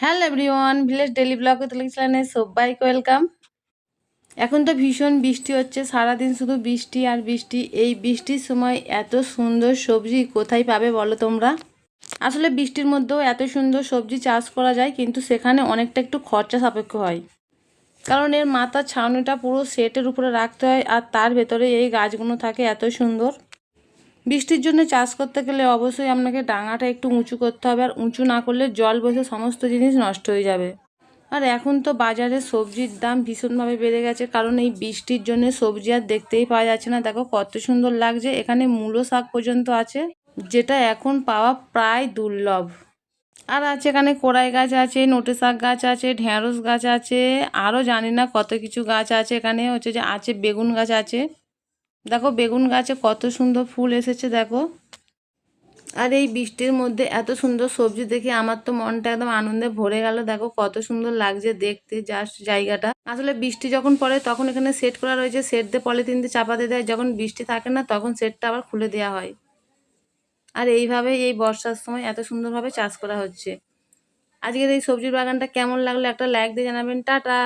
Hello everyone, village daily ব্লগে চ্যানেলে সবাইকে ওয়েলকাম। এখন তো ভীষণ বৃষ্টি হচ্ছে, সারাদিন শুধু বৃষ্টি আর বৃষ্টি। এই বৃষ্টির সময় এত সুন্দর সবজি কোথায় পাবে বলো তোমরা? আসলে বৃষ্টির মধ্যেও এত সুন্দর সবজি চাষ করা যায়, কিন্তু সেখানে অনেকটা একটু খরচা সাপেক্ষ হয়। কারণ এর মাথার ছাউনিটা পুরো সেটের উপরে রাখতে হয়, আর তার ভেতরে এই গাছগুলো থাকে এত সুন্দর। বৃষ্টির জন্য চাষ করতে গেলে অবশ্যই আপনাকে ডাঙাটা একটু উঁচু করতে হবে, আর উঁচু না করলে জল বসে সমস্ত জিনিস নষ্ট হয়ে যাবে। আর এখন তো বাজারে সবজির দাম ভীষণভাবে বেড়ে গেছে, কারণ এই বৃষ্টির জন্য সবজি আর দেখতেই পাওয়া যাচ্ছে না। দেখো কত সুন্দর লাগছে, এখানে মূলো শাক পর্যন্ত আছে, যেটা এখন পাওয়া প্রায় দুর্লভ। আর আছে এখানে কড়াই গাছ আছে, নোটে শাক গাছ আছে, ঢ্যাঁড়স গাছ আছে, আরও জানি না কত কিছু গাছ আছে। এখানে হচ্ছে যে আছে বেগুন গাছ আছে। দেখো বেগুন গাছে কত সুন্দর ফুল এসেছে দেখো। আর এই বৃষ্টির মধ্যে এত সুন্দর সবজি দেখে আমার তো মনটা একদম আনন্দে ভরে গেল। দেখো কত সুন্দর লাগছে দেখতে জাস্ট জায়গাটা। আসলে বৃষ্টি যখন পড়ে তখন এখানে সেট করা রয়েছে, সেট দিয়ে পলিথিন দিয়ে চাপা দিয়ে দেয়, যখন বৃষ্টি থাকে না তখন সেটটা আবার খুলে দেওয়া হয়। আর এইভাবে এই বর্ষার সময় এত সুন্দরভাবে চাষ করা হচ্ছে। আজকের এই সবজির বাগানটা কেমন লাগলো একটা লাইক দিয়ে জানাবেন। টাটা।